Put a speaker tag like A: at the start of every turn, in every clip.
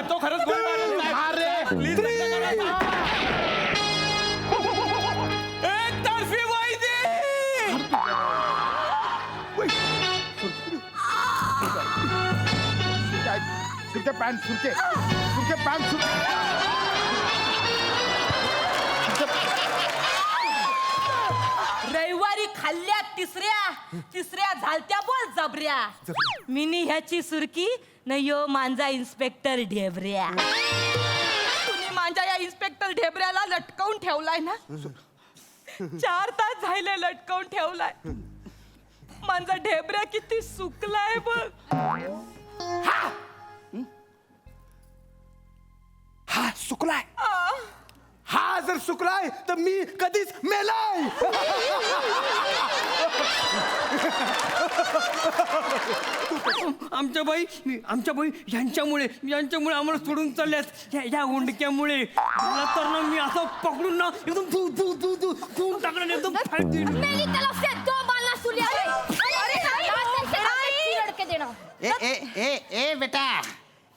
A: तो खरंच गोळी मारेल. प्लीज एक तर्फी वायदे.
B: सुरके पॅन्ट सुरके पॅन्ट
C: रविवारी खाल्ल्या तिसऱ्या झालत्या बोल जबऱ्या. मिनी ह्याची सुरकी न यो मांजा इन्स्पेक्टर ढेबऱ्या. तुम्ही माझ्या या इन्स्पेक्टर ढेबऱ्याला लटकवून ठेवलाय ना. 4 तास झाले लटकवून ठेवलाय. माझा ढेबऱ्या किती सुकलाय बघ.
B: हा सुकलाय. हा जर सुकलाय तर मी कधीच मेलाय.
D: आमच्या बाई यांच्यामुळे आम्हाला सोडून चालल्यात. या उंडक्यामुळे मला तर ना मी असं पकडून ना एकदम धुवून टाकलं एकदम फालतू.
E: ए बेटा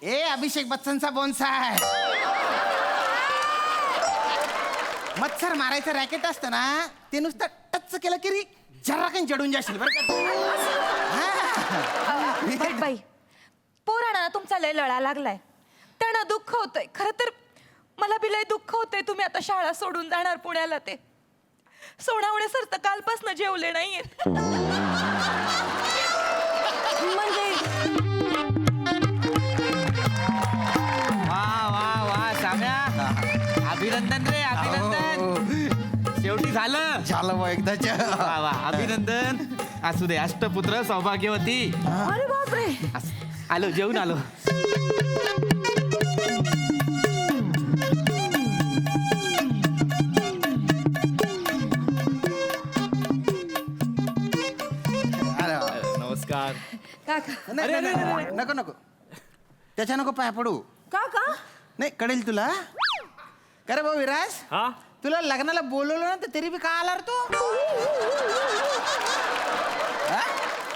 E: ए अभिषेक बच्चनचा बोनसाय. मच्छर मारायचं रॅकेट असतं ना ते नुसतं टच केलं की जरा काही जडून जाशील बरं का.
C: बाई पोराणा तुमचा लय लळा लागलाय. त्यांना दुःख होतंय. खरं तर मला बी लय दुःख होतंय. तुम्ही आता शाळा सोडून जाणार पुण्याला. ते सोनावणे सर तर कालपासून जेवले नाहीयेत. म्हणजे
A: वा साम्या, अभिनंदन रे अभिनंदन. शेवटी झालं
E: बा एकदाच.
A: वा वा अभिनंदन. असू दे अष्टपुत्र सौभाग्यवती.
C: अरे बापरे.
A: आलो जेवून आलो. नमस्कार.
E: नको नको त्याच्या नको पाया पडू.
C: का
E: नाही कळेल तुला. का रे भाऊ विराज,
A: हा
E: तुला लग्नाला बोलवलं ना तर तरी बी का आला रे तू.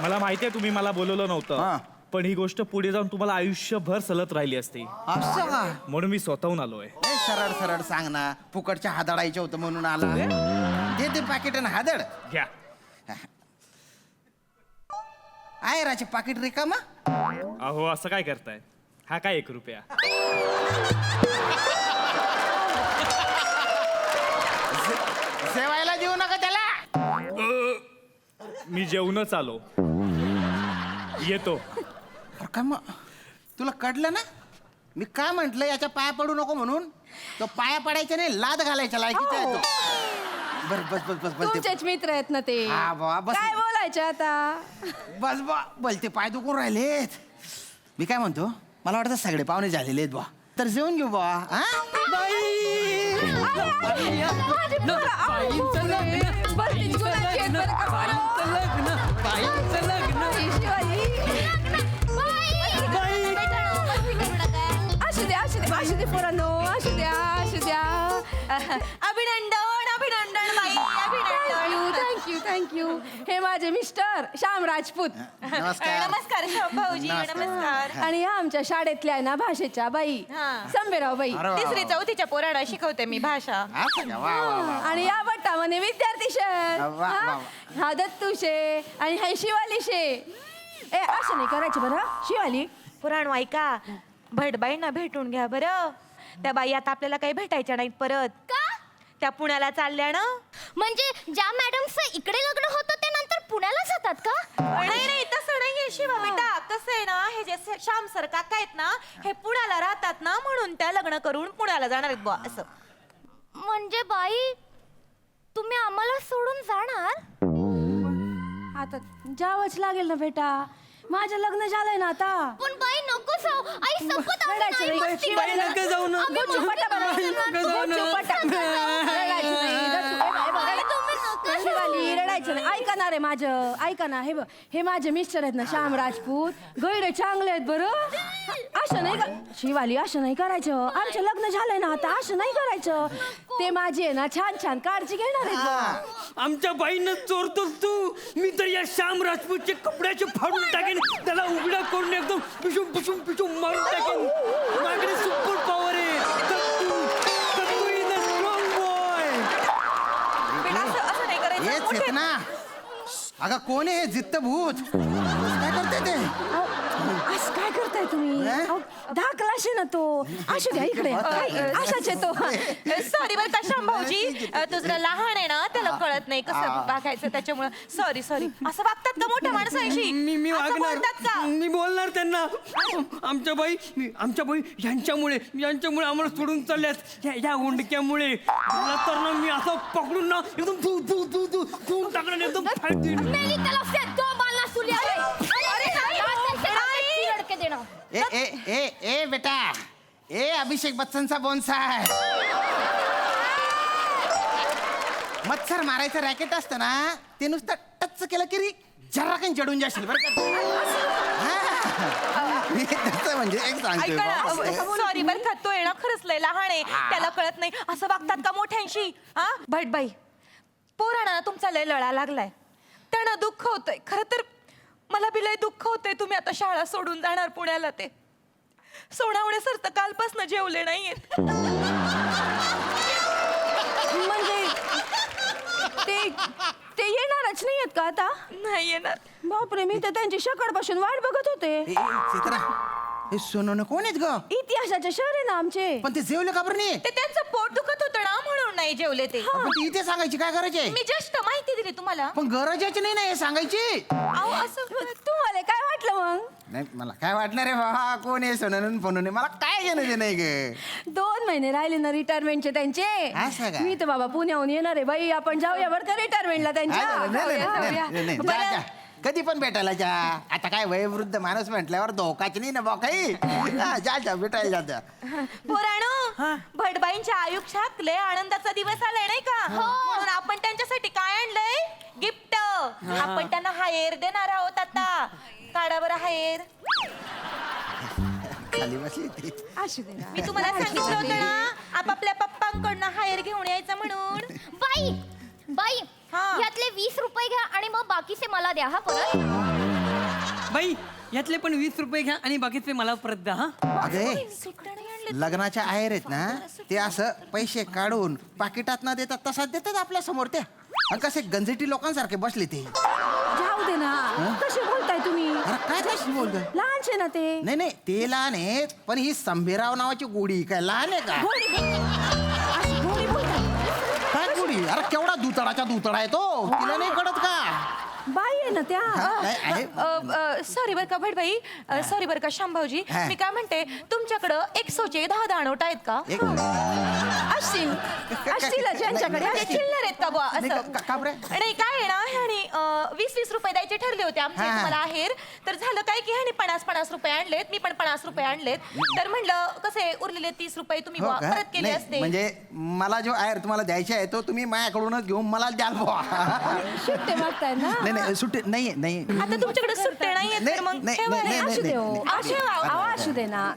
A: मला माहितीये तुम्ही मला बोलवलं
E: हा.
A: नव्हतं, पण ही गोष्ट पुढे जाऊन तुम्हाला आयुष्यभर सलत राहिली असती
E: असं का.
A: म्हणून मी स्वतःहून आलोय.
E: सरळ सरळ सांग ना. फुकटच्या हादडायचं होतं म्हणून आला. दे ते पाकिट आणि हादड.
A: घ्या.
E: आहे राचे पाकिट रिकामा.
A: अहो असं काय करताय. हा काय 1 रुपया.
E: जेवायला देऊ नका त्याला.
A: मी जेवूनच आलो. येतो.
E: का मग तुला कळलं ना मी काय म्हंटल. याच्या पाया पडू नको म्हणून. तो पाया पडायचा नाही लाद घालायच्या लायकीचा आहे तो. बर बस बस बस बस
F: तुमचेच मित्र आहेत ना ते.
E: हा बा बस
F: काय बोलायचे आता.
E: बस बा बोलते पाय दुखून राहिलेत. मी काय म्हणतो मला वाटतं सगळे पाहुणे झालेले आहेत बा. तर जेवून घेऊ बा.
F: असू दे पोरांनो. असू द्या.
C: अभिनंदन अभिनंदन बाई अभिनंदन.
F: थँक्यू. हे माझे मिस्टर श्याम राजपूत.
E: नमस्कार.
C: नमस्कार भाऊजी. नमस्कार.
F: आणि या आमच्या शाळेतल्या आहे ना भाषेच्या बाई संबेराव बाई.
E: अरे वा, वा.
C: 3री 4थीच्या पोराला शिकवते मी भाषा.
E: असं का? वा वा वा.
F: आणि या बट्टामध्ये विद्यार्थी शेर.
E: वा, वा, वा.
F: हा दत्तू शे आणि हा शिवाली शे. ए असं नाही करायचं बरं. शिवाली
C: पुराण ऐका. भटबाईंना भेटून घ्या बरं. त्या बाई आता आपल्याला काही भेटायच्या नाहीत परत.
G: का?
C: त्या पुण्याला चालल्या ना.
G: म्हणजे ज्या मॅडमचं इकडे लग्न होतं ते नंतर पुण्याला जातात का?
C: नाही तसं नाहीये शिवा बेटा. कसं आहे ना हे जे श्याम सर काका आहेत ना हे पुण्याला राहतात ना म्हणून त्या लग्न करून पुण्याला जाणार आहेत बुवा असं.
G: म्हणजे बाई तुम्ही आम्हाला सोडून जाणार?
F: आता जावंच लागेल ना बेटा. माझं लग्न झालंय ना आता.
G: पण बाई नको जाऊ. आई संपत आली
F: रडायचं
G: नाही
F: नाही.
G: मस्ती
F: बाई
G: करायला.
D: नका जाऊ ना.
G: आम्ही
F: गुच्चू
G: मस्ती
F: पटा बरं.
G: करायला.
F: गुच्चू पटा. रडायचं नाही. दत्तू, हे बघ,
G: बाई, तुम्ही नका जाऊ.
F: शिवाली रडायचं नाही. ऐका ना रे माझं. ऐका ना. हे बघ हे माझे मिस्टर आहेत ना श्याम राजपूत. गैरे चांगले आहेत बरं. असं नाही का शिवाली. असं नाही करायचं. आमचं लग्न झालंय ना आता. असं नाही करायचं. ते माझी आहे ना छान काळजी घेणार आहेत बा.
D: आमच्या बाईनं चोरतोस तू. मी तर या श्याम राजपूतचे कपड्याचे फाडून टाकेन. त्याला उघडा करून एकदम पिशूम मारून टाकेन.
E: अगं कोण आहे जित्त भूत काय करते ते
F: असं काय करताय तुम्ही अहो, धाकला असे ना तो असू द्या इकडे अशाच आहे तो
C: सॉरी बरं का शामभाऊजी तू जरा लहान आहे ना त्याला कळत नाही कसं वागायचं त्याच्यामुळे सॉरी असं वागतात का मोठ्या माणसांशी
D: मी
C: असं बोलतात का?
D: वागणार मी बोलणार त्यांना आमच्या बाई यांच्यामुळे आम्हाला सोडून चालल्यात या हुंडक्यामुळे मला तर ना मी असं पकडून ना एकदम धुवून टाकलं एकदम फाडतील.
E: ए ए ए ए बेटा ए अभिषेक बच्चनचा बोनसाय मच्छर मारायचं रॅकेट असतं ना ते नुसतं टच केलं की जरा काही जडून जाशील बरं का मी तसं म्हणजे एक सांगतोय
C: सॉरी बरं का तो येणं खरंच लय लहान आहे त्याला कळत नाही असं वागतात का मोठ्यांशी हा भटबाई पोरांना तुमचा लय लळा लागलाय त्यांना दुःख होतंय खरं तर मला बी लय दुःख होतंय तुम्ही आता शाळा सोडून जाणार पुण्याला ते सोनावणे सर तर कालपासून जेवले नाहीयेत
F: म्हणजे ते येणारच नाही आहेत का आता
C: नाही येणार
F: बापरे मी तर त्यांची सकाळपासून वाट बघत होते
E: चित्रा हे सोनवणे कोण आहेत ग
F: इतिहासाचे शहर आहे ना आमचे
E: पण ते जेवले का बरं नाही
C: ते त्यांचं पोट दुखत होतं ना म्हणून नाही जेवले ते
E: पण ती इथे सांगायची काय गरज आहे
C: मी जस्ट माहिती दिली तुम्हाला
E: पण गरजेची नाही ना हे सांगायची
C: अहो असं
F: तुम्हाला काय वाटलं मग
E: नाही मला काय वाटणार आहे बाबा कोण आहे सोनवणे फोनवणे मला काय घेणं ते नाही ग
F: 2 महिने राहिले ना रिटायरमेंटचे त्यांचे
E: असं का?
F: मी तर बाबा पुण्याहून येणार आहे बाई आपण जाऊया बरं का रिटायरमेंटला त्यांच्या
E: नाही,
F: बरं.
E: जा. कधी पण भेटायला जा आता काय वयोवृद्ध माणूस म्हटल्यावर धोकाच नाही ना बा काही जा भेटायला जा
C: पोराणो भटबाईंच्या आयुष्यात लय आनंदाचा दिवस आलाय नाही का म्हणून आपण त्यांच्यासाठी काय आणलंय गिफ्ट आपण त्यांना हायर देणार आहोत आता काढा बरं हायर
E: खाली बसली ती
F: असू दे ना.
C: मी तुम्हाला सांगितलं होतं ना आपापल्या पप्पांकडनं हायर घेऊन यायचं म्हणून
G: बाई बाई
C: हा.
G: यातले 20 रुपये घ्या आणि मग बाकीचे मला द्या हा परत
D: बाई यातले पण 20 रुपये घ्या आणि बाकीचे मला परत द्या हा
E: अगे लग्नाच्या आहेर आहेत ना ते असं पैसे काढून पाकिटात न देतात तसाच देतात आपल्या समोर ते आणि कसे गंजटी लोकांसारखे बसले ते
F: जाऊ दे ना कसे बोलताय तुम्ही
E: अरे काय कशी बोलतोय
F: लहानशे ना ते
E: नाही ते लहान आहेत पण ही संभीराव नावाची गोडी काय लहान आहे का
F: अशी गोडी बोलतात
E: काय गोडी अरे केवढा दुतडा आहे तो तिला नाही कळत का
F: बाई आहे ना त्या
E: काय आहे
C: सॉरी बरं का भटबाई सॉरी बरं का शामभाऊजी
E: हा.
C: मी काय म्हणते तुमच्याकडं 100चे 10 नोट आहेत का
E: एक
F: असतील ज्यांच्याकडे
C: ते
F: असतील.
C: चिल्लर आहेत का बुवा
E: नाही,
C: असं
E: का बरं?
C: नाही काय आहे ना ह्यानी 20 रुपये द्यायचे ठरले होते आमचे
E: हा.
C: तुम्हाला आहेर तर झालं काय की ह्यानी 50 रुपये आणलेत मी पण 50 रुपये आणलेत तर म्हणलं कसे उरलेले 30 रुपये तुम्ही
E: हो
C: बुवा
E: का?
C: परत केले
E: नाही,
C: असते
E: म्हणजे मला जो आहेर तुम्हाला द्यायचा आहे तो तुम्ही माझ्याकडूनच घेऊन मला द्याल बुवा
F: सुट्टे मागताय ना
E: नाही सुट्टी नाही
C: आता तुमच्याकडे सुट्टे नाहीयेत तर मग
E: नाही,
C: ठेवा
E: नाही,
C: रे.
F: असू दे हो. अहो, असू दे ना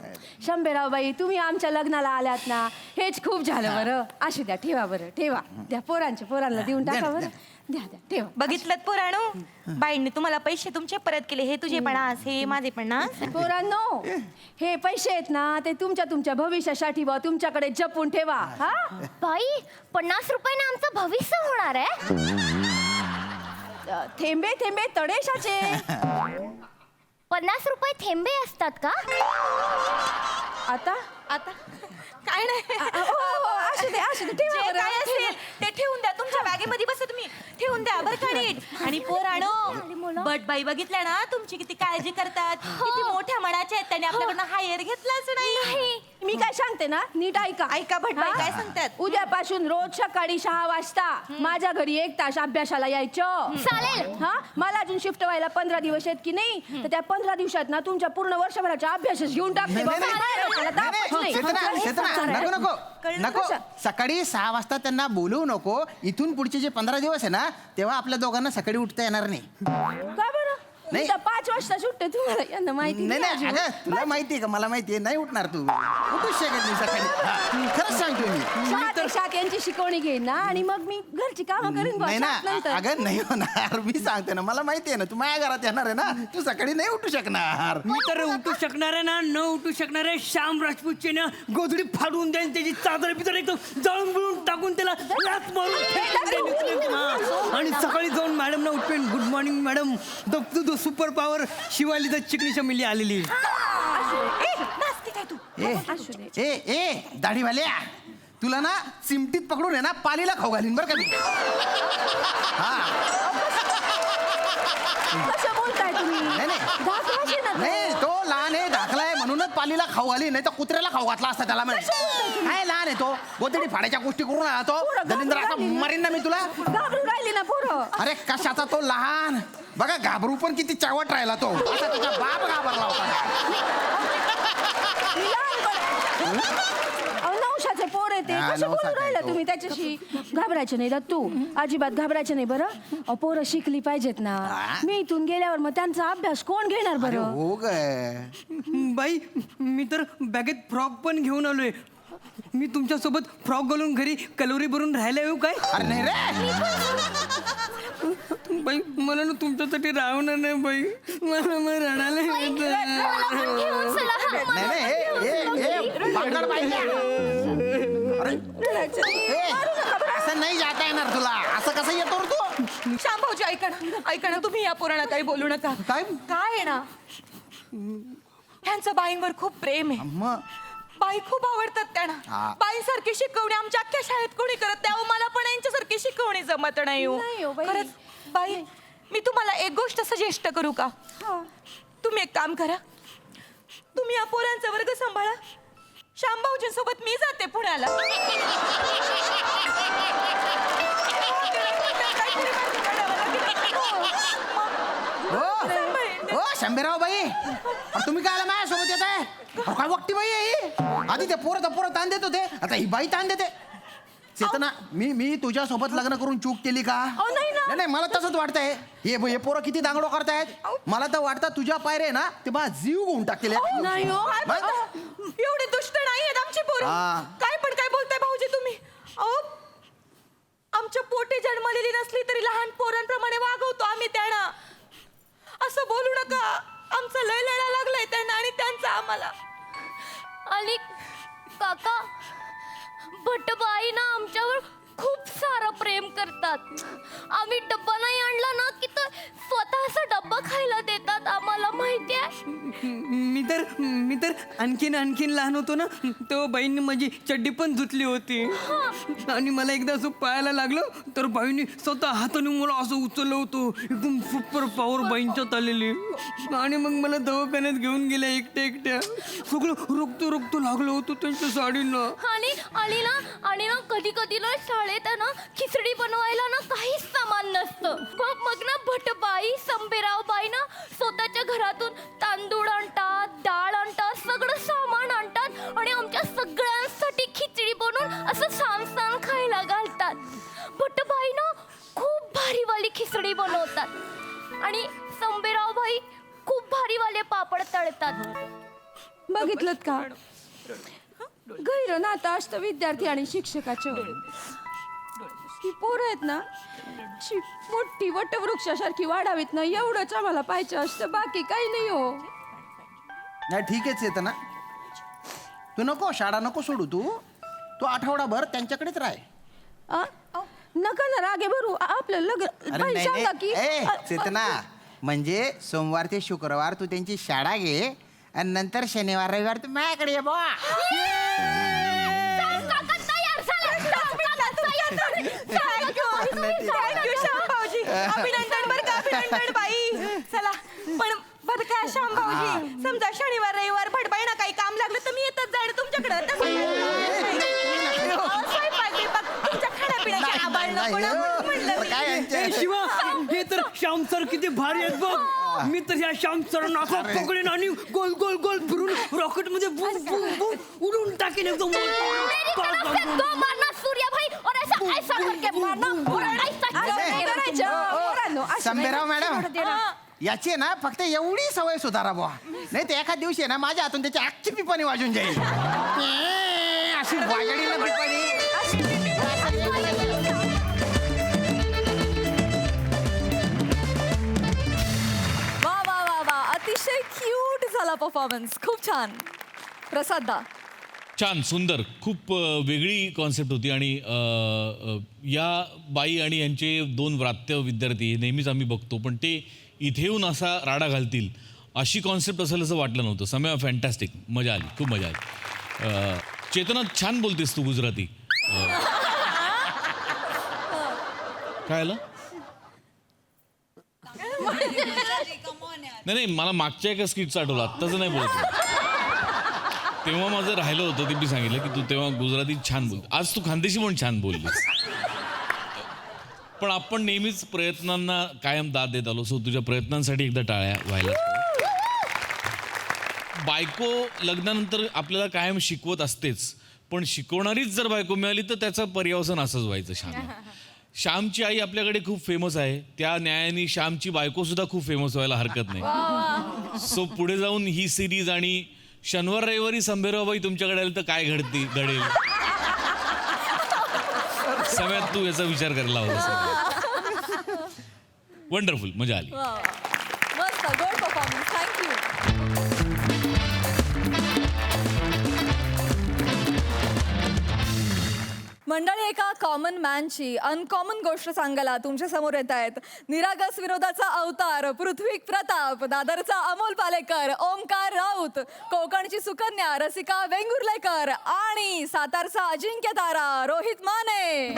F: शंभेराव बाई तुम्ही आमच्या लग्नाला आल्यात ना हेच खूप झालं बरं असू द्या ठेवा बरं ठेवा द्या पोरांना देऊन टाका बरं द्या ठेवा
C: बघितलं पोराणू बाईंनी तुम्हाला पैसे तुमचे परत केले हे तुझे 50 हे माझे 50
F: पोरांनो हे पैसे आहेत ना ते तुमच्या भविष्यासाठी बा तुमच्याकडे जपून ठेवा हा
G: बाई 50 रुपयाने आमचं भविष्य होणार आहे
F: थेंबे थेंबे तडेशाचे
G: 50 रुपये थेंबे असतात का
F: आता
C: आता काय नाही
F: असू दे ठेवा
C: जे
F: बरं.
C: काय असेल ते ठेवून द्या तुमच्या बॅगेमध्ये बसा तुम्ही ठेवून द्या बरं का नीट आणि पोराणो बट बाई बघितल्या ना तुमची किती काळजी करतात किती मोठ्या मनाच्या आहेत त्याने आपल्याकडनं हायर घेतलाच नाही
F: मी काय सांगते ना नीट ऐका
C: ऐका भटबाई
F: हा?
C: काय सांगतात
F: उद्यापासून रोज सकाळी 6 वाजता माझ्या घरी 1 तास अभ्यासाला यायचं
G: चालेल.
F: हा मला अजून शिफ्ट व्हायला 15 दिवस आहेत की नाही तर त्या 15 दिवसात ना तुमच्या पूर्ण वर्षभराचा अभ्यासच घेऊन टाकते बाबा. माझ्या डोक्याला तापच नाही.
E: नको
F: कसं?
E: सकाळी 6 वाजता त्यांना बोलवू नको इथून पुढचे जे 15 दिवस आहे ना तेव्हा आपल्या दोघांना सकाळी उठता येणार नाही
F: का बरं
E: नाही.
F: उद्या 5 वाजता सुट्टे तुम्हाला यांना माहिती
E: नाही नाही
F: अजून.
E: अगं तुला माहितीये का मला माहितीये नाही उठणार तू उठूच शकत नाही सकाळी हा, खरंच सांगतो मी
F: शाळेत यांची शिकवणी घेईन ना आणि मग मी घरची कामं करीन बुवा
E: नाही ना
F: शाळेत नंतर.
E: अगं नाही होणार मी सांगते ना मला माहितीये ना तू माझ्या घरात येणार आहे ना तू सकाळी नाही उठू शकणार
D: मी तर उठू शकणार आहे ना न उठू शकणार आहे श्याम राजपूतचे ना गोधडी फाडून देईन त्याची चादर बिदर एकदम जळून बिळून टाकून त्याला लाथ मारून फेकून देईन. हा. आणि सकाळी जाऊन मॅडमना उठवेन good morning madam the super power शिवालीचा चिकनी शमिली आलेली.
C: नाचते काय तू
F: असू दे.
E: ए दाढीवाल्या तुला ना चिमटीत पकडून आहे ना पालीला खाऊ घालीन बरं का मी
F: कसं बोलताय तुम्ही
E: नाही, नाही.
F: दाखवायचे ना तो.
E: नाही तो लहान आहे दाखलाय म्हणूनच पालीला खाऊ घाली नाही तर कुत्र्याला खाऊ घातला असता त्याला म्हणे काय लहान आहे तो गोदडी फाडायच्या गोष्टी करून आला तो
F: पोरं
E: दलिंद्र आता
F: घाबरून राहिली ना.
E: मरीन ना मी तुला
F: घाबरून राहिली ना पोरं.
E: अरे कशाचा तो लहान बघा घाबरू पण किती चावट राहिला तो आता तुझा बाप घाबरला होता
F: मी लहानपण- अहो, नवशाचे पोर आहे ते
E: हा,
F: कसे बोलून
E: नवसाचा आहे
F: राहिला
E: तो.
F: तुम्ही त्याच्याशी घाबरायचे नाही दत्तू अजिबात घाबरायचे नाही बरं अहो, पोरं शिकली पाहिजेत ना मी इथून गेल्यावर मग त्यांचा अभ्यास कोण घेणार
E: अरे
F: बरं
E: हो ग
D: बाई मी तर बॅगेत फ्रॉक पण घेऊन आलोय. मी तुमच्यासोबत फ्रॉक घालून घरी कलोरी भरून राहायला येऊ काय?
E: अरे नाही रे
D: बाई मला ना तुमच्यासाठी राहणार नाही बाई मला मग रडायला येतं.
G: घेऊन चला, हा.
E: नाही नाही हे बांगड पाहिजे अरे असं नाही जाता येणार तुला असं कसं येतो रे तू
C: श्याम भाऊजी ऐका ना तुम्ही या पोरांना काही बोलू नका
E: काय?
C: काय आहे ना ह्यांचं बाईंवर खूप प्रेम आहे
E: मग
C: बाई खूप आवडतात
E: हा.
C: त्यांना बाईंसारखी शिकवणी आमच्या अख्ख्या शाळेत कोणी करत त्यावर मला पण यांच्यासारखी शिकवणी जमत नाही हो.
F: नाही हो बाई.
C: खरंच बाई मी तुम्हाला एक गोष्ट सजेस्ट करू का तुम्ही एक काम करा तुम्ही या पोरांचा वर्ग सांभाळा श्यामभाऊजींसोबत मी जाते पुण्याला
E: हो शंभीराव बाई अरे तुम्ही काय माझ्यासोबत येत आहे काय वक्ती बाई आहे ही? आधी ते पोरं ताण देत होते आता ही बाई ताण देते चेतना मी तुझ्यासोबत लग्न करून चूक केली का
F: नाही ना.
E: नाही मला तसंच वाटतंय हे पोरं किती दांगडो करतायत मला तर वाटतं तुझ्या पायरे ना ते माझा जीव घेऊन टाकतील
F: नाही हो
C: एवढे दुष्ट नाही आहेत आमची पोरं
E: हा.
C: काय बोलताय भाऊजी तुम्ही अहो आमच्या पोटे जन्मलेली नसली तरी लहान पोरांप्रमाणे वागवतो आम्ही त्यांना असं बोलू नका आमचं लय लढा लागलाय त्यांना आणि त्यांचा आम्हाला
G: आणि काका भटबाई ना आमच्यावर खूप सारं प्रेम करतात आम्ही डब्बा नाही आणला ना की तर स्वतःचा डब्बा खायला देतात आम्हाला माहिती आहे
D: मी तर आणखीन लहान होतो ना तेव्हा बाईंनी माझी चड्डी पण धुतली होती आणि मला एकदा असं पायाला लागलं तर बाईंनी स्वतः हाताने मला असं उचललं होतं एकदम सुपर पॉवर बाईंच्यात आलेली आणि मग मला दवाखान्यात घेऊन गेल्या एकट्या सगळं रक्त लागलं होतं त्यांच्या साडीला
G: आणि ना कधी कधी ना शाळेत आहे ना खिचडी बनवायला ना काहीच सामान नसतं मग ना भटबाई संबेराव बाई ना स्वतःच्या घरातून तांदूळ आणतात डाळ आणतात सगळं सामान आणतात आणि आमच्या सगळ्यांसाठी खिचडी बनवून असं छान खायला घालतात भटबाई ना खूप भारीवाली खिचडी बनवतात आणि संबेराव बाई खूप भारीवाले पापड तळतात
F: बघितलं का गैर नातं असतं विद्यार्थी आणि शिक्षकाचं ही पोरं आहेत ना अशी मोठी वटवृक्षासारखी वाढावीत ना एवढंच आम्हाला पाहिजे असतं बाकी काही नाही हो
E: नाही ठीक आहे चेतना तू नको शाळा नको सोडू तू आठवडाभर त्यांच्याकडेच राह
F: आ? नका ना रागे भरू आपलं लग्न
E: अरे
F: बाई
E: नाही
F: सांगा की
E: नाही. चेतना म्हणजे सोमवार ते शुक्रवार तू त्यांची शाळा घे आणि नंतर शनिवार रविवार तू माझ्याकडे ये बुवा
C: थँक्यू श्याम भाऊजी अभिनंदन बरं का अभिनंदन बाई चला पण बरं का श्याम भाऊजी समजा शनिवार रविवार भटबाई ना काही काम लागलं तर मी येतच जाईल तुमच्याकडे तुमच्या खाण्यापिण्याची आबाळ नको ना म्हणून म्हणलं मी.
D: ए, शिवा हे तर श्याम सर किती भारी आहेत बघ मी तर या श्याम सरांना असं पकडीन आणि गोल गोल गोल फिरून रॉकेट मध्ये बूम बूम बूम उडून टाकेन एकदम
G: दो मारना सूर्या भाई और ऐसा करके मारना और ऐसा
F: असं नाही करायचं. पोरांनो, असं नाही
E: संबेराव मॅडम
F: करायचं.
E: याची आहे ना फक्त एवढी सवय सुधारा बुवा, नाही तर एखाद दिवशी आहे ना माझ्या हातून त्याची आजची पिपाणी वाजून जाईल. अशी वाजडी ना पिपाणी.
H: वा वा वा वा, अतिशय क्यूट झाला परफॉर्मन्स, खूप छान. प्रसाद दा.
I: छान, सुंदर, खूप वेगळी कॉन्सेप्ट होती. आणि या बाई आणि यांचे 2 व्रात्य विद्यार्थी नेहमीच आम्ही बघतो, पण ते इथे येऊन असा राडा घालतील अशी कॉन्सेप्ट असेल असं वाटलं नव्हतं. समय फॅन्टॅस्टिक, मजा आली, खूप मजा आली. चेतना, छान बोलतेस तू गुजराती. काय आलं? नाही, मला मागच्या एका स्किटचं आठवलं, आत्ताचं नाही बोलत. तेव्हा माझं राहिलं होतं, ते मी सांगितलं की तू तेव्हा गुजराती छान बोलते. आज तू खानदेशी पण छान बोललीस. पण आपण नेहमीच प्रयत्नांना कायम दाद देत आलो, सो तुझ्या प्रयत्नांसाठी एकदा टाळ्या व्हायला. बायको लग्नानंतर आपल्याला कायम शिकवत असतेच, पण शिकवणारीच जर बायको मिळाली तर त्याचं पर्यवसन असंच व्हायचं. श्यामची आई आपल्याकडे खूप फेमस आहे, त्या न्यायाने श्यामची बायको सुद्धा खूप फेमस व्हायला हरकत नाही. सो पुढे जाऊन ही सिरीज आणि शनिवार रविवारी संभेराबाई तुमच्याकडे आली तर काय घडेल सगळ्यात तू याचा विचार करायला हवा. वंडरफुल, मजा आली.
H: मस्त, गुड परफॉर्मन्स, थँक्यू. मंडळी, एका कॉमन मॅनची अनकॉमन गोष्ट सांगायला तुमच्या समोर येत आहेत निरागस विनोदाचा अवतार पृथ्वी प्रताप, दादरचा अमोल पालेकर, ओमकार राऊत, कोकणची सुकन्या रसिका वेंगुर्लेकर आणि सातारचा अजिंक्य तारा रोहित माने.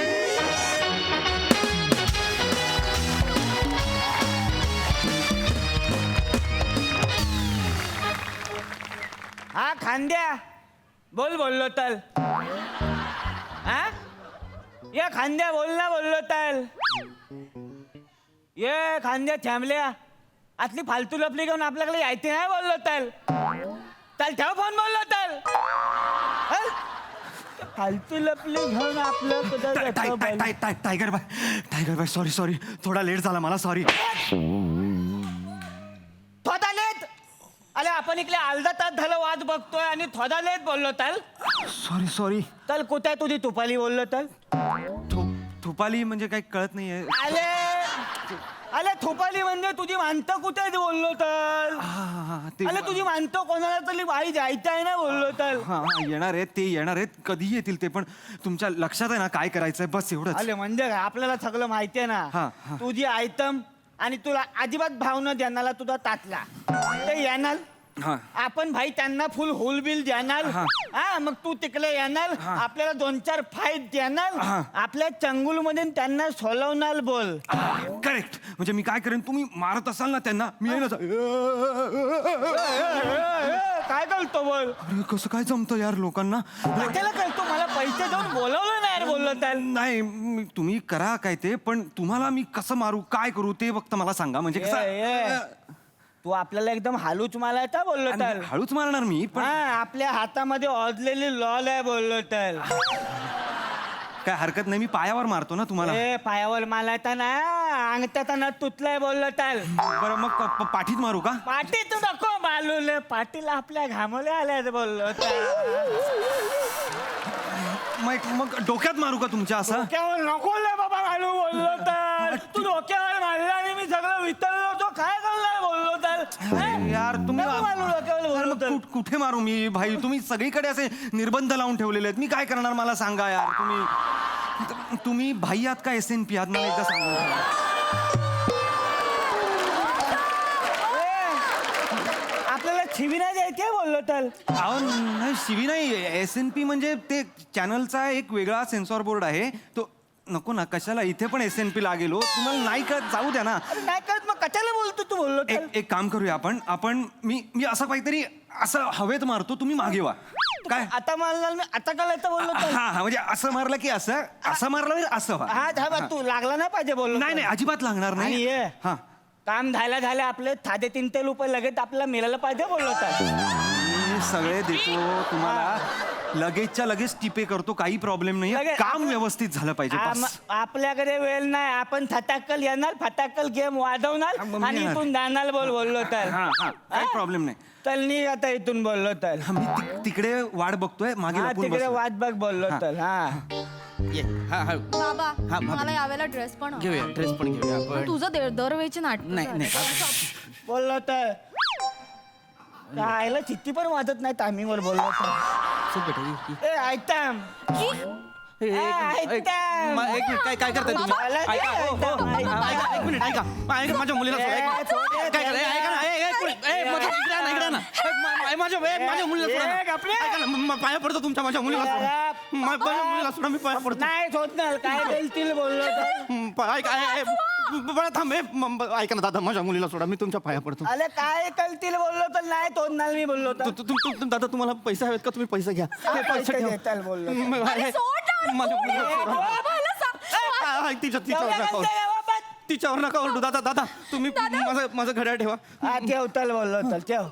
D: हा खांद्या, बोललो तर. हा, ये खांद्या, बोललो तर. ये खांद्या थांबल्या, आतली फालतू लपली घेऊन आपल्याकडे यायचे नाही बोललो तर. चल ठेव फोन, बोललो तर. फालतू लपली घेऊन आपलं
B: टायगर बाय सॉरी, थोडा लेट झाला मला, सॉरी.
D: थोडा लेट? अरे आपण इकडे अर्धा तास झालं वाद बघतोय आणि थोडा लेट बोललो तर.
B: सॉरी.
D: चल कुठे आहे तुझी तुपाली बोललो तर.
B: थुपाली म्हणजे काही कळत नाहीये.
D: अरे थोपाली म्हणजे तुझी मानतं कुठे बोललो तर. अरे तुझी मानतं कोणाला तरी बाई जायचं आहे ना बोललो तर.
B: हा, येणार आहेत, ते येणार आहेत, कधी येतील ते, पण तुमच्या लक्षात आहे ना काय करायचंय, बस एवढंच.
D: अरे म्हणजे आपल्याला सगळं माहिती आहे ना. तुझी आयटम आणि तुला अजिबात भावना देणारा तुझा तातला ते येणार. आपण भाई त्यांना फुल होल बिल देणार. हा, मग तू तिकडे येणार, आपल्याला 2-4 फाईट देणार, आपल्या चंगुल मध्ये त्यांना सोलवणार. बोल.
B: करेक्ट. म्हणजे मी काय करेन, तुम्ही मारत असाल ना त्यांना, मी येईन असं.
D: काय करतो बोल.
B: अरे कसं काय जमतं यार लोकांना.
D: त्याला करतो, मला पैसे देऊन बोलवलं नाही यार बोललो तर.
B: नाही, तुम्ही करा काय ते, पण तुम्हाला मी कसं मारू, काय करू ते फक्त मला सांगा. म्हणजे कसं,
D: तू आपल्याला एकदम हालूच मारायचा बोललो तर.
B: हळूच मारणार मी, पण
D: आपल्या हातामध्ये ओढलेली लॉल आहे बोललो तर.
B: काय हरकत नाही, मी पायावर मारतो ना तुम्हाला.
D: पायावर मारायचा ना, अंगठ्याचा नट तुटलाय बोललो तर.
B: बरं मग पाठीत मारू का?
D: पाठी तू नको मालूले, पाठीला आपल्या घामोले आल्या बोललो तर.
B: मग डोक्यात मारू का तुमच्या असं?
D: डोक्यावर नको ले बाबा घालू बोललो तर. तू डोक्यावर मारला आणि मी सगळं वितळलो होतो, काय करणार बोललो तर.
B: यार तुम्ही
D: मारू डोक्यावर बोललो तर.
B: कुठे मारू मी भाई, तुम्ही सगळीकडे असे निर्बंध लावून ठेवलेले आहेत, मी काय करणार मला सांगा यार. तुम्ही भाई आहात का SNP आहात, मला एकदा सांगा.
D: आपल्याला शिवी नाही द्यायची बोललो तर.
B: नाही, शिवी नाही, SNP म्हणजे ते चॅनलचा एक वेगळा सेन्सॉर बोर्ड आहे तो. नको ना, कशाला इथे पण SNP लागेल हो, तुम्हाला नाही कळत, जाऊ द्या ना.
D: नाही कळत मग कशाला बोलतो तू बोललो तर.
B: एक काम करूया आपण मी असं काहीतरी असं हवेत मारतो, तुम्ही मागे व्हा. काय
D: आता मारणार मी, आता करायचं बोललो तर.
B: हा, म्हणजे असं मारलं की असं मारलं म्हणजे असं व्हा.
D: हा धाबा, तू लागला नाही पाहिजे बोललो.
B: नाही, अजिबात लागणार
D: आणि
B: नाही.
D: ये
B: हा,
D: काम झालं आपले 3.5 रुपये लगेच आपल्याला मिळालं पाहिजे बोललो तर.
B: सगळे देतो तुम्हाला. लगेचच्या लगेच टिपे करतो, काही प्रॉब्लेम नाही.
D: लगेच-
B: काम व्यवस्थित झालं पाहिजे बस.
D: आपल्याकडे वेळ नाही, आपण फटाकल येणार, फटाकल गेम वाजवणार
B: हा, मग मी
D: आणि
B: येणार.
D: इथून जाणार बोललो तर
B: हा हा काही प्रॉब्लेम नाही.
D: चल निघ आता इथून बोललो तर
B: हा, मी तिकडे वाट बघतोय, मागे
D: हा
B: लपून
D: तिकडे
B: बसलोय.
D: वाट बघ बोललो
B: हा.
D: तर हा
A: ये हा हा
H: बाबा
A: हा, बाबा.
H: मला यावेळेला ड्रेस पण हवा.
A: घेऊया ड्रेस पण घेऊया आपण.
H: तुझं दरवेळची नाटक
A: नाही नाही
D: बोललो तर आयला चिठ्ठी पण वाजत नाही टायमिंगवर बोललो तर
A: चल बेटा, ये.
D: ए ऐकताम
A: ए, एक मिनिट, काय काय करताय तुम्ही?
D: मला ते
A: ऐका, हो, हो, ऐका, एक मिनिट, ऐका. माझ्या मुलीला सोडा, एक मिनिट. काय करताय? ऐका ना, एक मिनिट. इकडे आणा, इकडे आणा. माझ्या मुलीला सोडा ना.
D: ए, गपरे.
A: ऐका ना, पाया पडतो तुमच्या माझ्या मुलीला सोडा. माझ्या मुलीला सोडा, मी पाया पडतो.
D: नाही शोधणार काय बोलतील बोललो तर
A: बळा थांब, ऐका ना दादा, माझ्या मुलीला सोडा, मी तुमच्या पाया पडतो.
D: अरे काय कळतील बोललो तर नाही तोडणार मी बोललो तर
A: दादा तुम्हाला पैसे हवेत का? तुम्ही पैसे घ्या. हे पैसे घ्या.
D: देताल बोललो
A: माझ्या मुलीला सोडा. तिच्यावर नका ओरडू. तिच्यावर नका ओरडू दादा. दादा तुम्ही माझं घड्याळ ठेवा.
D: हा ठेवताल बोललो तर ठेव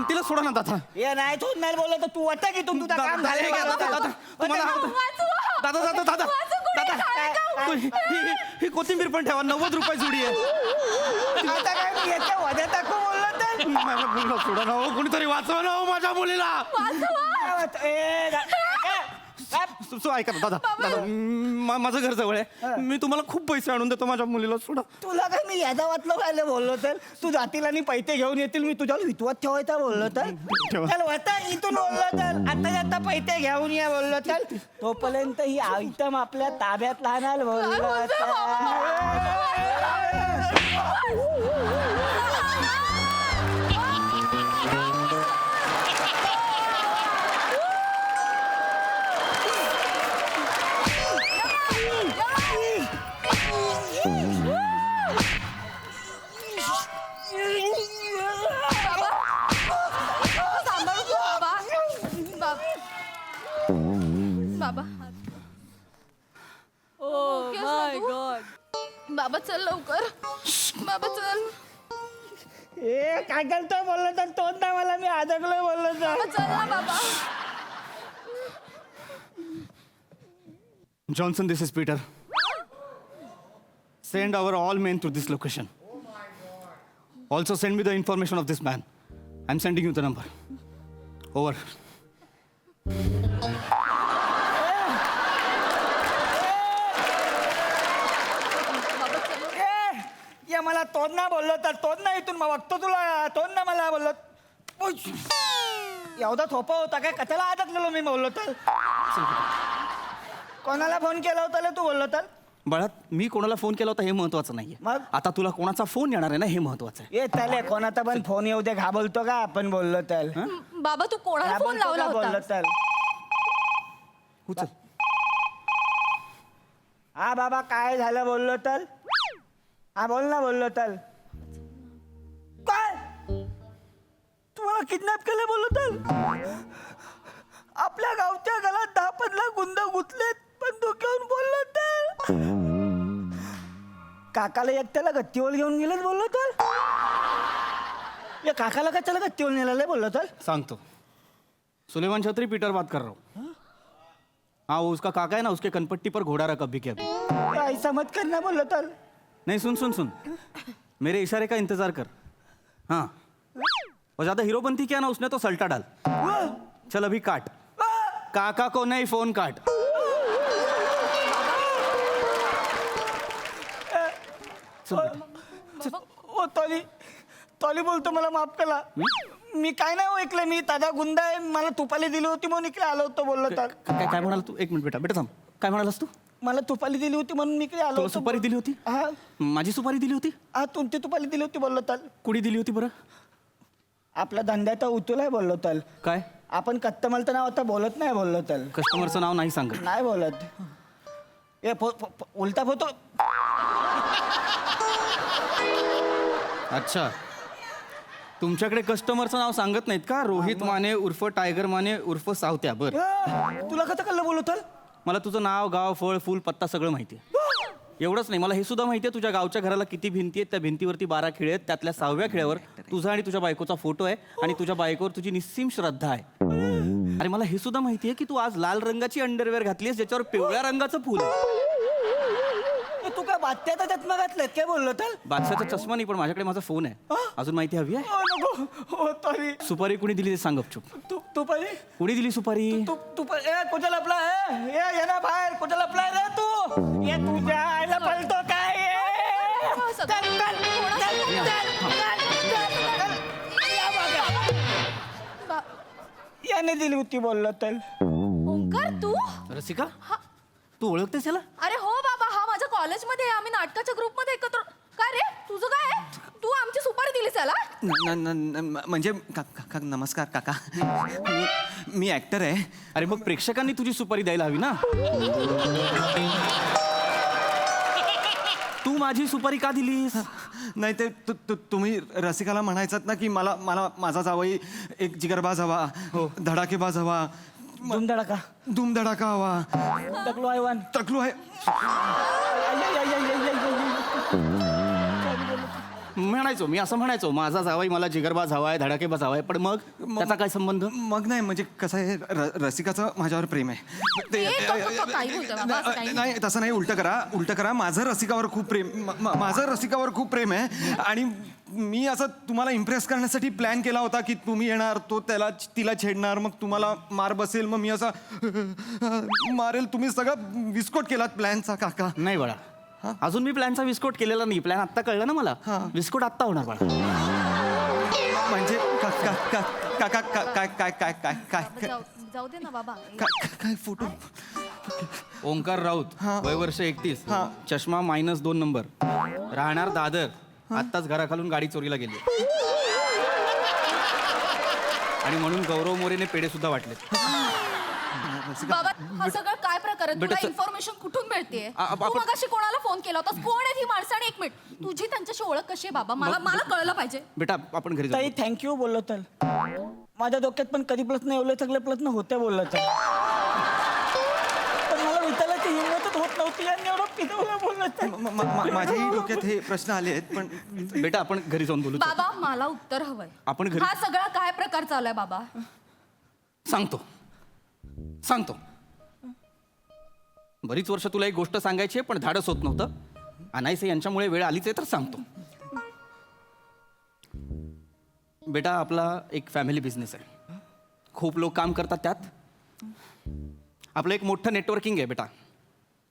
A: तिला सोडा ना दादा.
D: ये नाही तोडणार बोललो तर तू वाटतं की तुझं काम झालं
A: दादा ही कोथिंबीर पण ठेवा. 90 रुपये जोडी आहे.
D: आता काय मी याच्या वजा टाकू बोललो तर
A: माझ्या मुलीला सोडा ना हो. कोणीतरी वाचवा ना हो माझ्या मुलीला. ऐका ना दादा, माझं घर जवळ आहे. मी तुम्हाला खूप पैसे आणून देतो. माझ्या मुलीला सोडा.
D: तुला काय मी याचा वाचलो काय बोललो तर तू जातील आणि पैसे घेऊन येतील मी तुझ्यावर विश्वास ठेवायचा बोललो तर
A: ठेवा.
D: चल होता इथून बोललो तर आता पैसे घेऊन या बोललो तर तोपर्यंत ही आयटम आपल्या ताब्यात राहणार बोललो
H: बाबा बाबा चल लवकर बाबा चल
D: ए काय करतोय बोललो तर तोच ना मला मी अडकलोय बोललो तर
H: चल ना बाबा
A: Johnson, this is Peter. Send our all men to this location. Also send me the information of this man. I'm sending you the number. Over.
D: ये मला तोड ना बोललो तर तोड ना इथून मग बघतो तुला तोड ना मला बोललो एवढा थोपा होता काय कशाला अडकलेलो मी बोललो तर कोणाला फोन केला होता तू बोललो तर
A: बाळा मी कोणाला फोन केला होता हे महत्वाचं नाहीये.
D: मग?
A: आता तुला कोणाचा फोन येणार आहे ना हे महत्वाचं आहे.
D: ये चाले कोणाचा पण फोन येऊ दे घाबरतो का आपण बोललो तर
H: बाबा तू कोणाला फोन
D: घाबरतो
H: लावला
D: का बोललो
H: होता
D: तर
A: उचल.
D: हा बाबा काय झालं बोललो तर हा बोल ना बोललो तर काय तुम्हाला किडनॅप केलं बोललो तर आपल्या गावच्या घरात 10-15 गुंड गुतलेत पण डोक्यावरून बोललो तर काकाला एकट्याला गच्चीवर घेऊन गेलेत बोललो तर या काकाला कशाला गच्चीवर नेलेलं बोललो तर
A: सांगतो. सुलेमान छत्री पीटर बात कर रहा हूँ. हाँ वो उसका काका है ना उसके कनपट्टी पर घोड़ा रखा अभी के अभी.
D: ऐसा मत करना बोललो तर
A: नहीं सुन सुन सुन मेरे इशारे का इंतजार कर. हाँ और ज्यादा हीरोपंती किया ना उसने तो सल्टा डाल. चल अभी काट. काका को नहीं फोन काट.
D: ओ तोली बोलतो मला माफ करा मी काय नाही ऐकलं मी ताजा गुंडा आहे मला तुपाली दिली होती म्हणून इकडे आलो होतो बोललो तर
A: काय काय म्हणाला तू? एक मिनिट बेटा बेटा थांब. काय म्हणालास तू?
D: मला तुपाली दिली होती म्हणून इकडे आलो
A: तुला
D: होतो
A: सुपारी दिली होती?
D: हा
A: माझी सुपारी दिली होती?
D: हा तुमची तुपाली दिली होती बोललो तर
A: कुणी दिली होती बरं?
D: आपला धंद्याचा उतूल आहे बोललो तर
A: काय
D: आपण कस्टमरचं नाव आता बोलत नाही बोललो तर
A: कस्टमरचं नाव नाही सांगत.
D: नाही बोलत ए उलटा फोटो
A: अच्छा तुमच्याकडे कस्टमरचं नाव सांगत नाहीत का? रोहित माने उर्फ टायगर माने उर्फ सावत्या. बर
D: तुला कसं कळलं बोललो तर
A: मला तुझं नाव गाव फळ फुल पत्ता सगळं माहिती आहे. एवढंच नाही मला हे सुद्धा माहिती आहे तुझ्या गावच्या घराला किती भिंती आहेत. त्या भिंतीवरती 12 खिळे आहेत. त्यातल्या 6व्या खिळ्यावर तुझा आणि तुझ्या बायकोचा फोटो आहे आणि तुझ्या बायकोवर तुझी निस्सीम श्रद्धा आहे. अरे मला हे सुद्धा माहितीये की तू आज लाल रंगाची अंडरवेअर घातलीस ज्याच्यावर पिवळ्या रंगाचं फुल आहे.
D: तू काय बात्याचा चष्मा घातलाय काय बोललो तर
A: बादशाचा चष्मा नाही पण माझ्याकडे माझा फोन आहे. अजून माहिती हवी आहे?
D: नको हो तरी
A: सुपारी कुणी दिली ते सांग गपचूप.
D: तू पाहिजे
A: कुणी दिली सुपारी?
D: तू कुठं लपला ये ना बाहेर कुठं लपलाय रे तू ये तुझ्या आईला पळतो काय याने दिली होती बोललो तर
H: ओंकार तू
A: रसिका तू ओळखतेस याला?
H: अरे हो बाबा, हा माझ्या कॉलेजमध्ये आहे. आम्ही नाटकाच्या ग्रुपमध्ये एकत्र. काय रे तुझं काय आहे? तू आमची सुपारी दिलीस याला?
B: म्हणजे नमस्कार काका. मी ऍक्टर आहे.
A: अरे मग प्रेक्षकांनी तुझी सुपारी द्यायला हवी ना. तू माझी सुपारी का दिलीस?
B: नाही ते तुम्ही रसिकाला म्हणायचात ना की मला मला माझा जावई एक जिगरबाज हवा, धडाकेबाज हवा,
D: धुमधडाका
B: धूमधडाका हवा.
D: टकलो आयवान
B: टकलू आहे.
A: म्हणायचो मी असं म्हणायचो माझा जावाई मला जिगरबाज हवाय धडाकेबाज हवाय पण मग त्याचा काय संबंध?
B: मग नाही म्हणजे कसं आहे रसिकाचं माझ्यावर प्रेम आहे.
H: काही बोलतोय बाबा, असं काही
B: नाही तसं नाही. उलट करा माझं रसिकावर खूप प्रेम माझं रसिकावर खूप प्रेम आहे आणि मी असं तुम्हाला इम्प्रेस करण्यासाठी प्लॅन केला होता की तुम्ही येणार, तो तिला छेडणार, मग तुम्हाला मार बसेल, मग मी असा मारेल. तुम्ही सगळं विस्फोट केलात प्लॅनचा काका.
A: नाही बाळा अजून मी प्लॅनचा विस्फोट केलेला नाही. प्लॅन आत्ता कळलं ना मला. विस्फोट आत्ता होणार बाळा.
B: म्हणजे काका काय काय काय काय काय
H: जाऊ दे ना बाबा.
B: काय फोटो?
A: ओंकार राऊत वय वर्ष 31 चष्मा -2 नंबर राहणार दादर. आत्ताच घराखालून गाडी चोरीला गेली आणि म्हणून गौरव मोरेने पेढे सुद्धा वाटले.
H: बाबा हा सगळं काय प्रकार आहे?
A: बेटा,
H: तुला इन्फॉर्मेशन कुठून मिळतेय?
A: आपण-
H: तू मगाशी कोणाला फोन केला होता? कोण आहे ही माणसं? आणि 1 मिनिट, तुझी त्यांच्याशी ओळख कशी आहे बाबा? मला कळलं पाहिजे.
A: बेटा आपण घरी
D: ताई
A: जाऊ.
D: थँक्यू बोललो तर माझ्या डोक्यात पण कधी प्रश्न एवढे सगळे प्रश्न होते बोललो तर पण मला विचारायची हिंमतच होत नव्हती आणि एवढं पितवलं बोललो तर
B: माझ्याही डोक्यात हे प्रश्न आले आहेत पण
A: बेटा आपण घरी जाऊन बोलू.
H: बाबा मला उत्तर हवंय.
A: आपण घरी
H: हा सगळा काय प्रकार चालू आहे बाबा?
A: सांगतो. बरीच वर्ष तुला एक गोष्ट सांगायची आहे पण धाडस होत नव्हतं. अनायसे यांच्यामुळे वेळ आलीच आहे तर सांगतो. बेटा आपला एक फॅमिली बिझनेस आहे. खूप लोक काम करतात त्यात. आपलं एक मोठं नेटवर्किंग आहे बेटा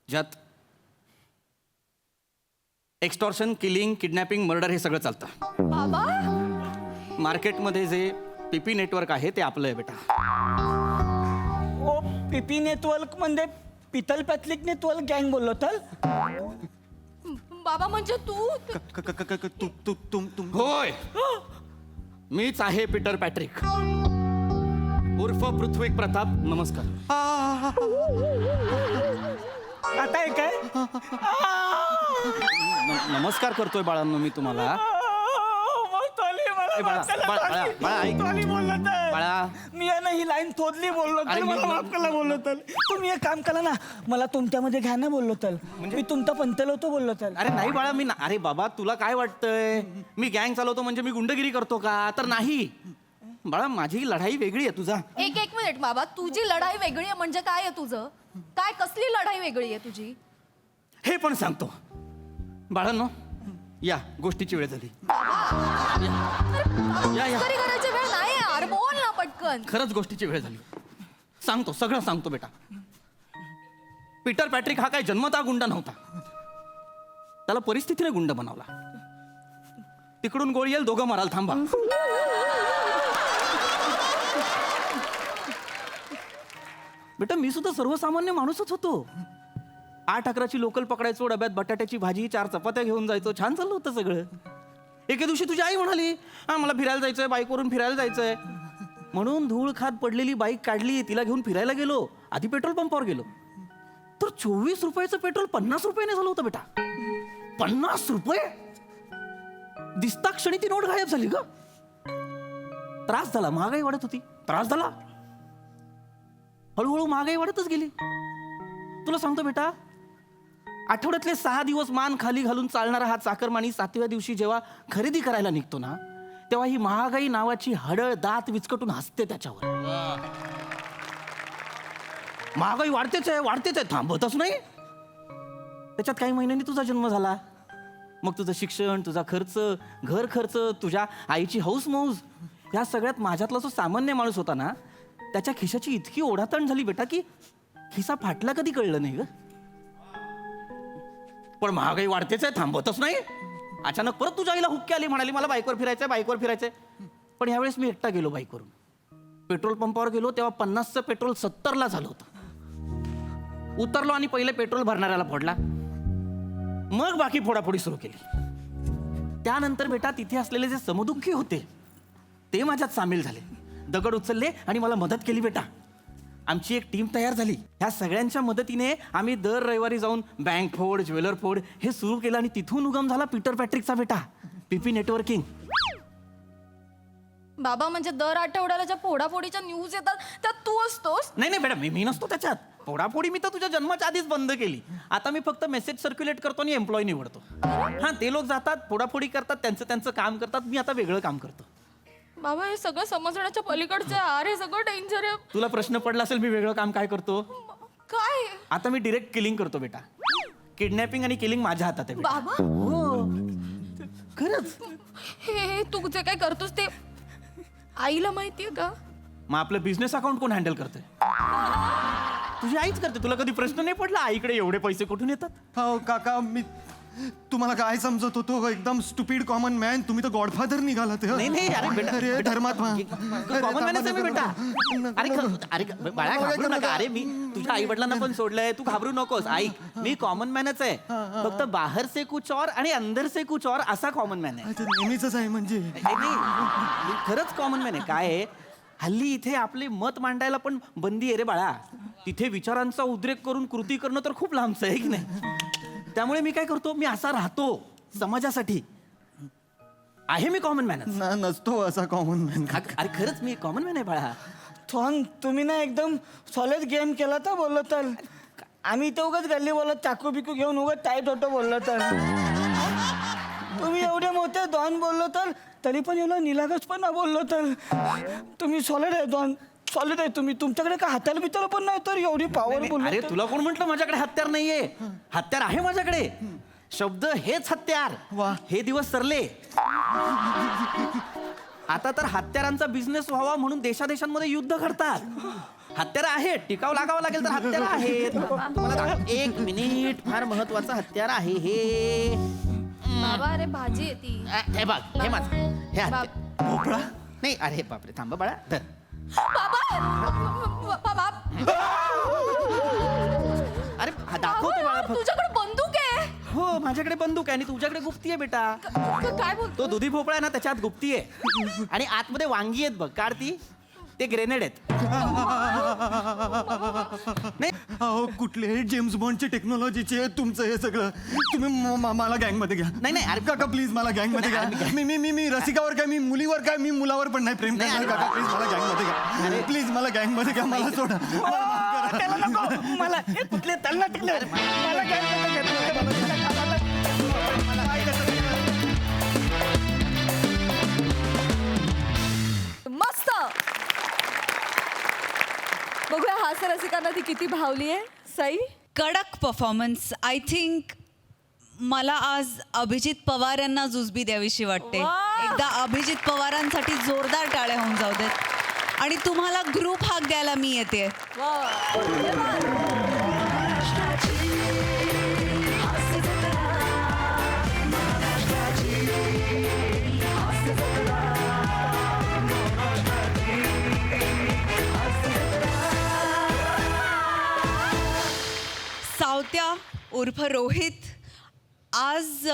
A: ज्यात एक्स्टॉर्शन, किलिंग, किडनॅपिंग, मर्डर हे सगळं चालतं.
H: बाबा
A: मार्केटमध्ये जे पीपी नेटवर्क आहे ते आपलं आहे बेटा.
D: ओ पीपी नेटवर्क म्हणजे पितल पॅथलिक नेटवर्क गँग बोललो तर
H: बाबा म्हणजे तू
A: होय मीच आहे पीटर पॅट्रिक उर्फ पृथ्वी प्रताप. नमस्कार.
D: आता आहे काय
A: नमस्कार करतोय बाळांनो मी तुम्हाला. ए, बाळा, बाळा, बाळा, ऐक. बाळा.
D: मी आहे ना ही लाईन थोडली बोललो
A: अरे
D: तर
A: मी-
D: मला माफ करा बोललो तर तुम्ही एक काम करा ना मला तुमच्यामध्ये घ्या ना बोललो तर मी तुमचा पंतल होतो बोललो तर
A: अरे नाही बाळा मी अरे बाबा तुला काय वाटतंय मी गँग चालवतो म्हणजे मी गुंडगिरी करतो का? तर नाही बाळा माझी लढाई वेगळी आहे. तुझा
H: एक मिनिट बाबा, तुझी लढाई वेगळी आहे म्हणजे काय आहे तुझं? काय कसली लढाई वेगळी आहे तुझी?
A: हे पण सांगतो. बाळांनो या गोष्टीची वेळ झाली. या.
H: तरी करायची वेळ नाही यार, बोल ना पटकन.
A: खरंच गोष्टीची वेळ झाली. सांगतो सगळं सांगतो बेटा. पीटर पॅट्रिक हा काय जन्मतः गुंड नव्हता. त्याला परिस्थितीने गुंड बनवला. तिकडून गोळी येईल दोघं माराल थांबा. बेटा मी सुद्धा सर्वसामान्य माणूसच होतो. 8-11ची लोकल पकडायचो, डब्यात बटाट्याची भाजी 4 चपात्या घेऊन जायचो. छान चाललं होतं सगळं. एके दिवशी तुझी आई म्हणाली हा मला फिरायला जायचंय, बाईकवरून फिरायला जायचंय म्हणून धूळ खात पडलेली बाईक काढली, तिला घेऊन फिरायला गेलो. आधी पेट्रोल पंपावर गेलो तर 24 रुपयाचं पेट्रोल 50 रुपयाने झालं होतं बेटा. 50 रुपये. दिसता क्षणी ती नोट गायब झाली ग. त्रास झाला. महागाई वाढत होती. त्रास झाला. हळूहळू महागाई वाढतच गेली. तुला सांगतो बेटा आठवड्यातले 6 दिवस मान खाली घालून चालणारा हा चाकरमानी 7व्या दिवशी जेव्हा खरेदी करायला निघतो ना तेव्हा ही महागाई नावाची हडळ दात विचकटून हसते त्याच्यावर. महागाई वाढतेच आहे थांबतच नाही. त्याच्यात काही महिन्यांनी तुझा जन्म झाला. मग तुझं शिक्षण, तुझा खर्च, घर खर्च, तुझ्या आईची हौस मौज, ह्या सगळ्यात माझ्यातला जो सामान्य माणूस होता ना, त्याच्या खिशाची इतकी ओढाताण झाली बेटा की खिसा फाटला कधी कळलं नाही ग. पण महागाई वाढतेच आहे, थांबतच नाही. अचानक परत तुझ्या आईला हुक्की आली, म्हणाली मला बाईकवर फिरायचंय. पण यावेळेस मी एकटा गेलो बाईकवरून. पेट्रोल पंपावर गेलो तेव्हा 50चं पेट्रोल 70ला झालं होतं. उतरलो आणि पहिले पेट्रोल भरणाऱ्याला फोडला, मग बाकी फोडाफोडी सुरू केली. त्यानंतर बेटा तिथे असलेले जे समदुःखी होते ते माझ्यात सामील झाले. दगड उचलले आणि मला मदत केली बेटा. आमची एक टीम तयार झाली. ह्या सगळ्यांच्या मदतीने आम्ही दर रविवारी जाऊन बँक फोड, ज्वेलर फोड हे सुरू केलं आणि तिथून उगम झाला पीटर पॅट्रिकचा बेटा, पीपी नेटवर्किंग.
G: बाबा म्हणजे दर आठवड्याला ज्या फोडाफोडीच्या न्यूज येतात त्यात तू असतोस?
A: नाही बेटा, मी नसतो त्याच्यात. फोडाफोडी मी तर तुझ्या जन्माच्या आधीच बंद केली. आता मी फक्त मेसेज सर्क्युलेट करतो आणि एम्प्लॉय निवडतो. हा, ते लोक जातात, फोडाफोडी करतात, त्यांचं काम करतात. मी आता वेगळं काम करतो.
G: बाबा हे सगळं समजण्याच्या पलीकडचं आहे. अरे सगळं डेंजर आहे.
A: तुला प्रश्न पडला असेल मी वेगळं काम काय करतो.
G: काय
A: आता मी डिरेक्ट किलिंग करतो बेटा. किडनॅपिंग आणि किलिंग माझ्या हातात आहे बेटा.
G: बाबा
A: हो, खरंच.
G: हे तू जे काय करतोस ते आईला माहितीये का?
A: मग आपलं बिझनेस अकाउंट कोण हँडल करतोय? तुझी आईच करते. तुला कधी प्रश्न नाही पडला आईकडे एवढे पैसे कुठून येतात?
B: हो काका, मी तुम्हाला काय समजत होतो, एकदम स्टुपिड कॉमन मॅन. तुम्ही तर गॉडफादर निघालात.
A: नाही अरे बेटा,
B: अरे धर्मात्मा.
A: कॉमन मॅनच आहे मी बेटा. अरे बाळा घाबरू नका. अरे मी तुझ्या आई वडिलांना पण सोडलंय, तू घाबरू नकोस. ऐक, मी कॉमन मॅनच आहे. फक्त बाहेर से कुछ और आणि अंदर से कुछ और असा कॉमन मॅन आहे.
B: नेहमीच आहे म्हणजे.
A: नाही, मी खरंच कॉमन मॅन आहे. काय आहे, हल्ली इथे आपले मत मांडायला पण बंदी आहे रे बाळा. तिथे विचारांचा उद्रेक करून कृती करणं तर खूप लांबचं आहे की नाही. त्यामुळे मी काय करतो, मी असा राहतो समाजासाठी. आहे मी कॉमन मॅन.
B: नसतो असा कॉमन मॅन.
A: अरे खरंच मी कॉमन मॅन आहे बाळा.
D: थॉन तुम्ही ना एकदम सॉलिड गेम केला तर बोललो तर. आम्ही इथे उगाच गल्ली बोलत चाकू बिकू घेऊन उगाच टाईट होतो बोललो तर. तुम्ही एवढे मोठे डॉन बोललो तर, तरी पण एवढं निलागस पण ना बोललो तर. तुम्ही सॉलिड आहे डॉन, सॉलिड आहे तुम्ही. तुमच्याकडे काय हत्यार बित्यार पण नाही तर एवढी पॉवर बोललो.
A: अरे तुला कोण म्हटलं माझ्याकडे हत्यार नाहीये? हत्यार आहे माझ्याकडे. शब्द हेच हत्यार. हे दिवस सरले. आता तर हत्यारांचा बिझनेस व्हावा म्हणून देशादेशांमध्ये युद्ध घडतात. हत्यार आहेत, टिकाव लागावं लागेल तर हत्यार आहेत. तुम्हाला दाखव- 1 मिनिट, फार महत्वाचं हत्यार आहे हे.
G: बाबा अरे भाजी आहे ती.
A: हे बघ, हे माझं, हे हत्यार. भोपळा नाही. अरे बापरे, थांब बाळा. धर. अरे हा दाखवते बाळा फक्त.
G: तुझ्याकडे बंदूक आहे?
A: हो, माझ्याकडे बंदूक आहे आणि तुझ्याकडे गुप्ती आहे बेटा.
G: काय बोलतो?
A: तो दुधी भोपळा आहे ना, त्याच्यात गुप्ती आहे. आणि आतमध्ये वांगी आहेत बघ, काढ ती. ते ग्रेनेड आहेत. नाही
B: अहो कुठले जेम्स बॉन्डचे टेक्नॉलॉजीचे आहे तुमचं हे सगळं. तुम्ही मला गँगमध्ये घ्या.
A: नाही अरे
B: काका प्लीज मला गँगमध्ये घ्या. मी रसिकावर काय, मी मुलीवर काय, मी मुलावर पण नाही प्रेम करणार. काका प्लीज मला गँगमध्ये घ्या. प्लीज मला गँगमध्ये घ्या. मला सोडा.
D: त्याला नको मला. हे कुठले तलना टिकले मला काय
H: मस्त. बघूया हास्य रसिकांना ती किती भावली आहे. सई,
J: कडक परफॉर्मन्स. आय थिंक मला आज अभिजित पवार यांना जुजबी द्यावीशी वाटते. एकदा अभिजित पवारांसाठी जोरदार टाळ्या होऊन जाऊ देत. आणि तुम्हाला ग्रुप हाक द्यायला मी येते. सावत्या उर्फ रोहित, आज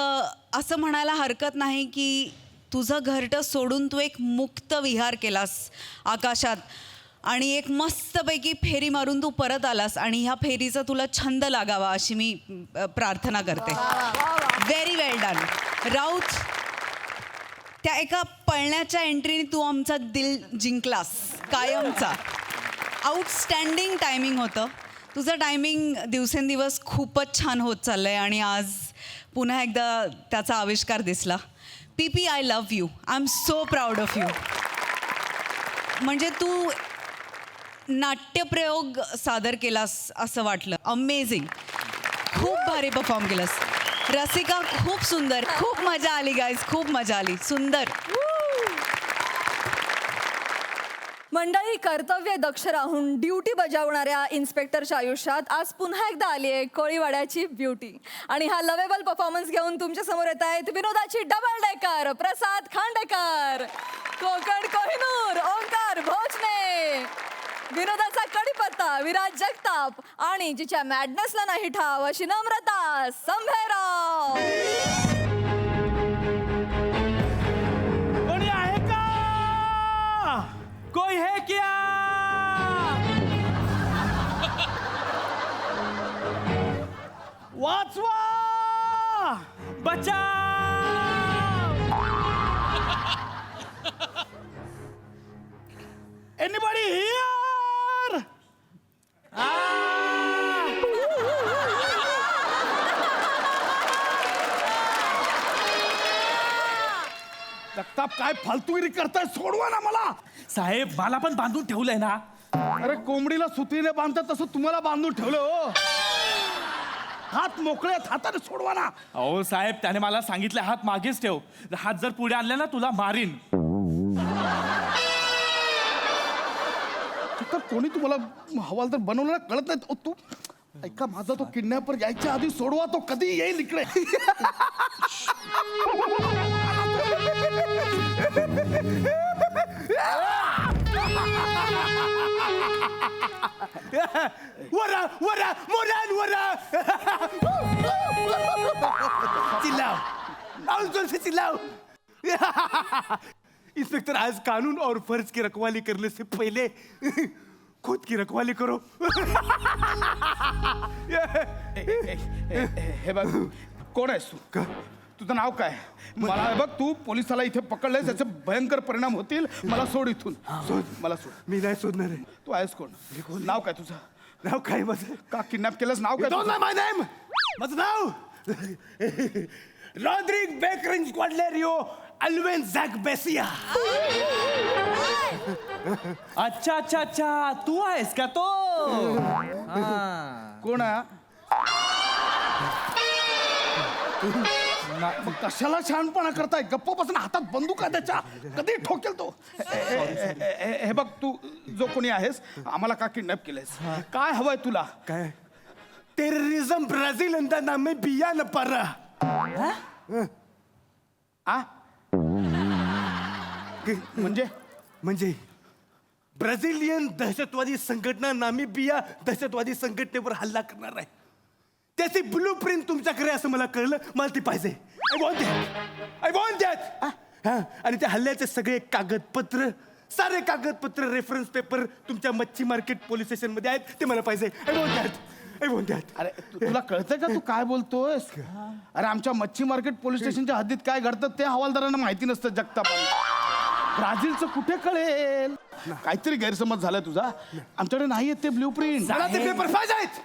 J: असं म्हणायला हरकत नाही की तुझं घरटं सोडून तू एक मुक्त विहार केलास आकाशात आणि एक मस्तपैकी फेरी मारून तू परत आलास आणि ह्या फेरीचा तुला छंद लागावा अशी मी प्रार्थना करते. व्हेरी वेल डन. राऊत, त्या एका पळण्याच्या एंट्रीने तू आमचा दिल जिंकलास कायमचा. आउटस्टँडिंग टायमिंग होतं तुझं. टायमिंग दिवसेंदिवस खूपच छान होत चाललं आहे आणि आज पुन्हा एकदा त्याचा आविष्कार दिसला. पीपी, I love you. I am so proud of you. म्हणजे तू नाट्यप्रयोग सादर केलास असं वाटलं. अमेझिंग, खूप भारी परफॉर्म केलास. रसिका खूप सुंदर, खूप मजा आली गाईज, खूप मजा आली, सुंदर.
H: मंडळी, कर्तव्य दक्ष राहून ड्युटी बजावणाऱ्या इन्स्पेक्टरच्या आयुष्यात आज पुन्हा एकदा आली आहे कोळीवाड्याची ब्युटी. आणि हा लवेबल परफॉर्मन्स घेऊन तुमच्या समोर येत आहेत विनोदाची डबल डेकर प्रसाद खांडेकर, कोकण कोहिनूर ओंकार भोजने, विनोदाचा कडीपत्ता विराज जगताप आणि जिच्या मॅडनेसला नाही ठाव अशी नम्रता संभेराव.
A: कोणी आहे का? कोई है क्या? वाचवा, बचाव. Anybody here?
E: जगताप, काय फालतूगिरी करताय? सोडवा ना मला.
A: साहेब, मला पण बांधून ठेवलंय ना.
E: अरे कोंबडीला सुत्रीने बांधतात तसं तुम्हाला बांधून ठेवलं हो. हात मोकळे आहेत, हाताने सोडवा ना.
A: अहो साहेब, त्याने मला सांगितलं हात मागेच ठेव, हात जर पुढे आणले ना तुला मारीन.
E: तर कोणी तुम्हाला हवालदार बनवलं कळत नाही. तू ऐका, माझा तो किडनॅपर यायच्या आधी सोडवा, तो कधी येईल इकडे.
A: वरा वरा मोरान वरा. चिल्लाओ, और जोर से चिल्लाओ. इंस्पेक्टर, आज कानून और फर्ज की रखवाली करने से पहले खुद की रखवाली करो.
E: हे बघ, कोण आहेस तू? तुझं नाव काय? मला हे बघ, तू पोलिसाला इथे पकडलंय, त्याचे भयंकर परिणाम होतील. मला सोड इथून. सोड, मला सोड.
A: मी नाही शोधणार आहे.
E: तू आहेस कोण? नाव काय तुझं?
A: नाव काय माझं?
E: का किडनॅप केलंस? नाव काय
A: Don't
E: तुझं?
A: know my name. माझं नाव रॉड्रिक बेकरिंग क्वाडलेरियो अल्वेन झॅक बेसिया. अच्छा अच्छा अच्छा, तू आहेस का तो?
E: कोण आहे? मग कशाला शहाणपणा करताय? गप्प बसून, हातात बंदूक आहे त्याच्या, कधी ठोकेल तो. हे बघ, तू जो कोणी आहेस, आम्हाला का किडनॅप केलंयस? काय हवंय तुला?
A: काय? टेररिझम ब्राझील अंदा नामे बिया न पारा.
E: आ? म्हणजे
A: म्हणजे ब्राझिलियन दहशतवादी संघटना नामिबिया दहशतवादी संघटनेवर हल्ला करणार आहे. त्याची ब्लू प्रिंट तुमच्याकडे असं मला कळलं. मला ती पाहिजे. I want that. आणि त्या हल्ल्याचे सगळे कागदपत्र, सारे कागदपत्र, रेफरन्स पेपर तुमच्या मच्छी मार्केट पोलीस स्टेशन मध्ये आहेत. ते मला पाहिजे. I want that.
E: अरे, तुला कळतंय का तू काय बोलतोयस? अरे, आमच्या मच्छी मार्केट पोलीस स्टेशनच्या हद्दीत काय घडतं ते हवालदारांना माहिती नसतं. जगतापाला ब्राझीलचं कुठे कळेल? काहीतरी गैरसमज झालाय तुझा. आमच्याकडे नाही आहेत ते ब्ल्यू प्रिंट.
A: मला ते पेपर पाहिजेत.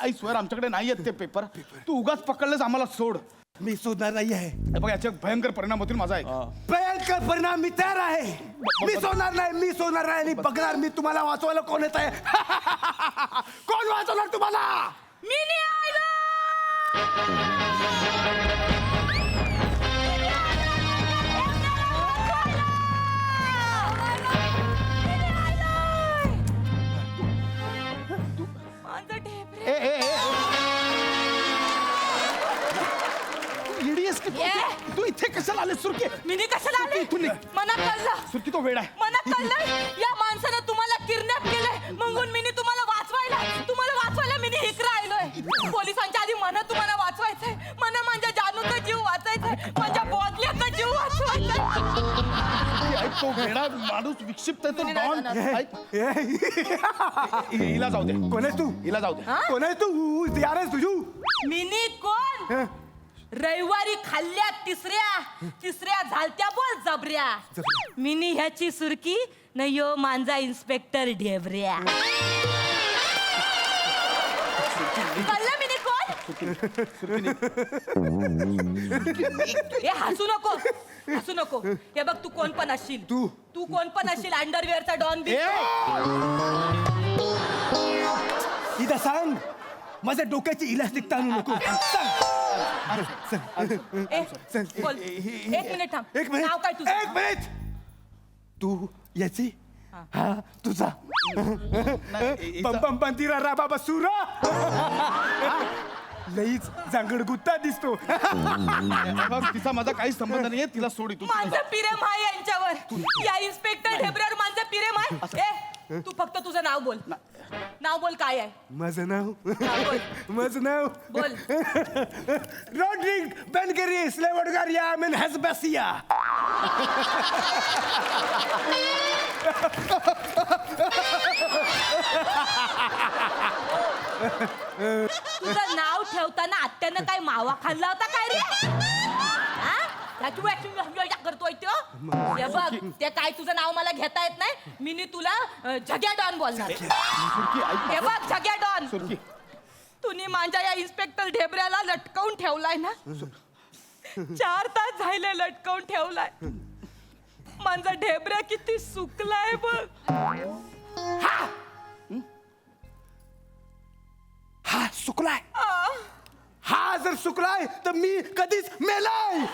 E: आई स्वर, आमच्याकडे नाही आहेत ते पेपर. तू उगाच पकडलेस, आम्हाला सोड.
A: मी शोधणार नाही आहे.
E: हे बघ, याचे भयंकर परिणाम होतील. माझा ऐक.
A: भयंकर परिणाम मी तयार आहे. मी सोडणार नाही आणि बघणार मी तुम्हाला वाचवायला कोण येत आहे. कोण वाचवणार तुम्हाला?
C: मी नाही आलो. माझं ढेबरे.
E: इडीएस की तू इथे कशाला आले? सुरकी,
C: मी नाही कशाला आले?
E: इथून निघ.
C: मना कळलं.
E: सुरकी, तो वेळ आहे.
C: मना कळलं. या माणसानं तुम्हाला किडनॅप केलंय म्हणून मी तुम्हाला वाचवायला मी इकडे आलोय. पोलिसांच्या आधी मना तुम्हाला वाचवायचंय. मना माझ्या जानूचा जीव वाचायचाय. माझ्या बॉदल्याचा जीव वाचवायचाय.
E: ऐक, तो वेडा माणूस विक्षिप्त आहे तो. डॉन, हिला जाऊ दे.
A: कोण आहे तू?
E: हिला जाऊ दे.
A: कोण आहे तू? यार आहेस तुझू?
C: मिनी कोण? रविवारी खाल्ल्या तिसऱ्या झालत्या बोल जबऱ्या. मिनी ह्याची सुरकी न यो माझा इन्स्पेक्टर ढेबऱ्या. कळलं मिनी कोण? हे हसू नको हे बघ तू कोण पण असशील तू कोण पण असशील अंडरवेअरचा डॉन बी
D: इथं सांग माझ्या डोक्याची इलास्टिक ताणू नको
C: बोल एक मिनिट थांब
D: एक मिनिट
C: नाव काय तुझं
D: एक मिनिट तू याची हा तुझा पम पम पंतीरा राबा बसुरा लईच जांगड गुत्ता दिसतो
E: तिचा माझा काही संबंध नाहीये तिला सोडी तू
C: माझं प्रेम आहे यांच्यावर या इन्स्पेक्टर ढेबऱ्यावर माझं प्रेम आहे तू फक्त तुझं नाव बोल काय आहे
D: माझं नाव
C: बोल.
D: माझं नाव
C: बोल
D: रॉड्रिग बेनगेरी स्लेवडगारिया मेन हॅसबॅसिया
C: तुझं नाव ठेवताना आत्यानं काय मावा खाल्ला होता काय रे हा? करतोय तो हे बघ ते काय तुझं नाव मला घेता येत नाही मी तुला जग्या डॉन बोलणार हे बघ जग्या डॉन तुम्ही माझ्या या इन्स्पेक्टर ढेबऱ्याला लटकवून ठेवलाय ना 4 तास झाले लटकवून ठेवलाय माझा ढेबऱ्या किती सुकलाय बघ
D: हा सुकलाय हा जर सुकलाय तर मी कधीच मेलाय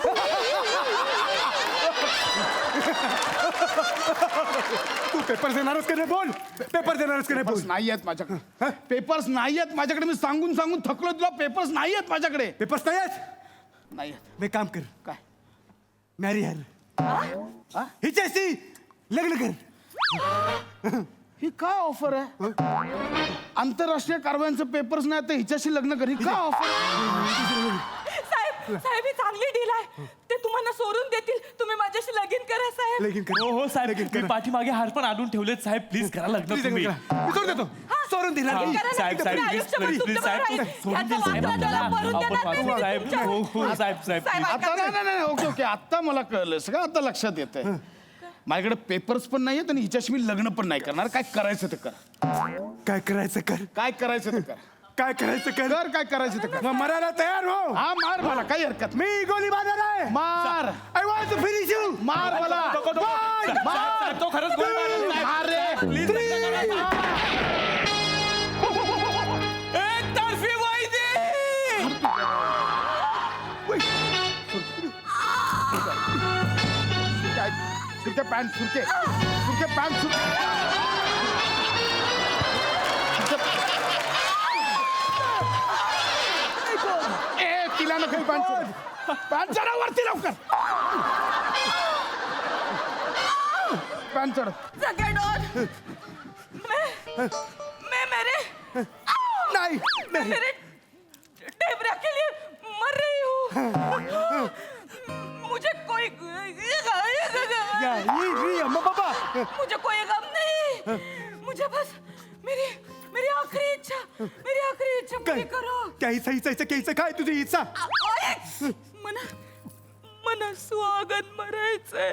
D: तू पेपर देणारच का नाही बोल पेपर देणारच का नाही बोल
E: नाही आहेत माझ्याकडे पेपर्स नाही आहेत माझ्याकडे मी सांगून सांगून थकलो तुला पेपर्स नाही आहेत माझ्याकडे
D: पेपर्स नाही आहेत
E: नाही आहेत
D: मी काम कर
E: काय
D: मॅरी हर हिच्याशी लग्न कर
E: ही काय ऑफर आहे आंतरराष्ट्रीय कारवायांचं पेपर्स नाही तर हिच्याशी लग्न कर ही काय ऑफर
C: साहेब ही चांगली डील आहे ते तुम्हाला सोडून देतील तुम्ही माझ्याशी लगीन करा साहेब
D: लगीन कर
K: हो साहेब मी पाठीमागे हार पण आणून ठेवलेत साहेब प्लीज करा लग्न
D: प्लीज
K: तुम्ही
D: मी सोडून देतो सोडून दिला
C: लगीन करा ना.
K: साहेब,
C: तुम्ही
K: please,
C: आयुष्यभर
K: please,
C: तुमचं
K: साहेब,
C: बरं राहील.
K: सोडून
C: याचं
K: द्या, साहेब,
C: वाटलं त्याला भरून
K: आपण
C: देणार
K: वाचू,
C: नाही.
K: साहेब.
C: तुमच्या-
K: हो, हो, साहेब, साहेब.
C: साहेब, ऐका
E: आता नाही ओके ओके आता मला कळलं सगळं आता लक्षात येतंय माझ्याकडे पेपर्स पण नाहीयेत आणि हिच्याशी मी लग्न पण नाही करणार काय करायचं ते कर
D: काय करायचं कर
E: काय करायचं ते कर
D: काय करायचं कर
E: कर काय करायचं ते कर
D: मग मरायला तयार हो
E: हा मार मला काही हरकत नाही
D: मी गोली मारणार आहे
E: मार
D: I want to finish you
E: मार मला
K: साहेब, तो खरंच गोळी मारेल, साहेब.
E: मार रे
K: प्लीज लग्न करा, साहेब. एकतर्फी वायदे
E: सुरके पॅन्ट सुरके पॅन्ट ए तिला नको पॅन्ट चढा वरती लवकर पॅन्ट चढ
C: जग्या डॉन मैं मेरे
D: नाही
C: मैं मेरे ढेबरा के लिए मर रही हूँ मुझे कोई
D: बाबा
C: मुझे कोई गम नहीं मुझे बस मेरी आखिरी इच्छा पूरी करो
D: घ्यायचं हिचायचं घ्यायचं काय तुझी इच्छा
C: मना सुहागन मरायचंय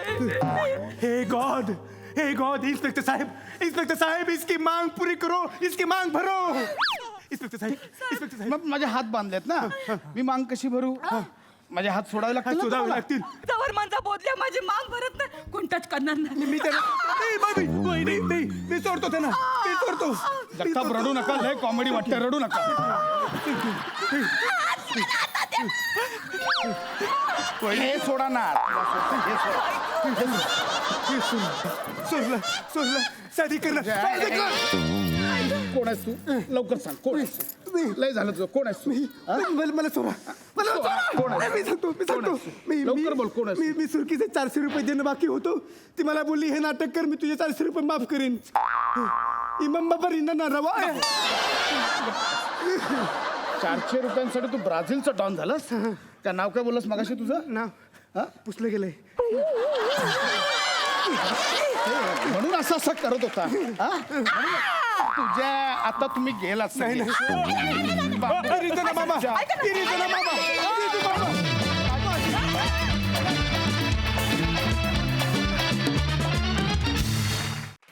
D: हे गॉड इंस्पेक्टर साहेब इसकी मांग पूरी करो इसकी मांग भरो इंस्पेक्टर साहेब
E: मग माझे हात बांधलेत ना मी मांग कशी भरू माझे हात सोडावे लागतील ना
D: शोधावे
E: तुम्हाला?
D: लागतील
C: जवळ माझा बोधल्या माझी मांग भरत नाही कोण टच करणार नाही
D: मी त्याला मी सोडतो त्यांना मी सोडतो
E: जगताप रडू नका लय कॉमेडी वाटते रडू नका हे सोडा ना
D: सोडलं शादी करणार
E: कोण आहेस तू लवकर सांग कोण आहेस तू? लय झालं तुझं कोण आहेस तू
D: मला सोडा
E: कोण आहे?
D: मी सांगतो
E: लवकर बोल, कोण आहेस तू?
D: मी सुरकीचे 400 रुपये देणं बाकी होतो ती मला बोलली हे नाटक कर मी तुझे 400 रुपये माफ करेन इमाम बाबा रिंदा ना रवा
E: 400 रुपयांसाठी तू ब्राझीलचं डॉन झालास त्या नाव काय बोललास मगाशी तुझं
D: नाव पुसलं गेलंय
E: म्हणून असं करत होता हा? तुझ्या आता तुम्ही गेलात
D: नाही मामा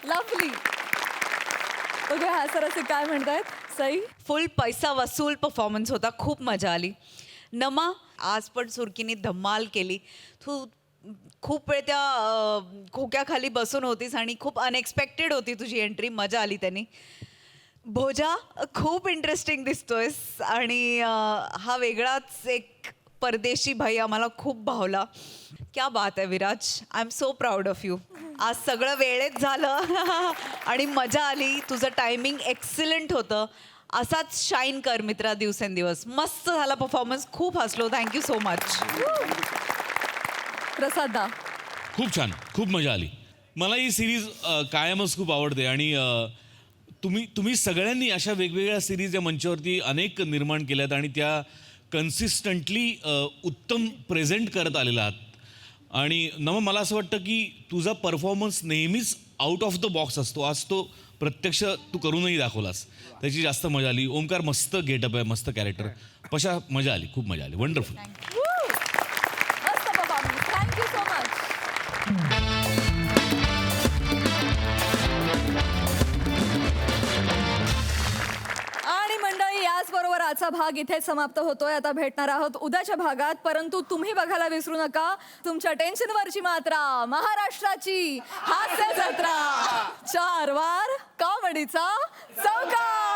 H: लवली ओके हा सर असे काय म्हणतायत सई?
J: फुल पैसा वसूल परफॉर्मन्स होता, खूप मजा आली. नमा, आज पण सुरकीने धमाल केली. तू खूप वेळ त्या खोक्याखाली बसून होतीस आणि खूप अनएक्सपेक्टेड होती तुझी एंट्री, मजा आली त्यांनी. भोजा, खूप इंटरेस्टिंग दिसतोयस आणि हा वेगळाच एक परदेशी भाई आम्हाला खूप भावला. क्या बात आहे Viraj, I am so proud of you. आज सगळं वेळेत झालं आणि मजा आली. तुझं टायमिंग एक्सिलंट होतं. असाच शाईन कर मित्रा दिवसेंदिवस. मस्त झाला परफॉर्मन्स, खूप हसलो. Thank you so much.
H: प्रसादा.
I: खूप छान, खूप मजा आली. मला ही सिरीज कायमच खूप आवडते आणि तुम्ही सगळ्यांनी अशा वेगवेगळ्या सिरीज या मंचावरती अनेक निर्माण केल्यात आणि त्या कन्सिस्टंटली उत्तम प्रेझेंट करत आलेला आहात. आणि मला असं वाटतं की तुझा परफॉर्मन्स नेहमीच आउट ऑफ द बॉक्स असतो. आज तो प्रत्यक्ष तू करूनही दाखवलास, त्याची जास्त मजा आली. ओमकार मस्त गेटअप आहे, मस्त कॅरेक्टर. पशा मजा आली, खूप मजा आली. वंडरफुल.
H: मस्त परफॉर्मन्स, थँक्यू सो मच. आणि मंडळी याचबरोबर आजचा भाग इथेच समाप्त होतोय. आता भेटणार आहोत उद्याच्या भागात, परंतु तुम्ही बघायला विसरू नका तुमच्या टेन्शनवरची मात्रा, महाराष्ट्राची हास्य जत्रा. 4 वार कॉमेडीचा चौकार.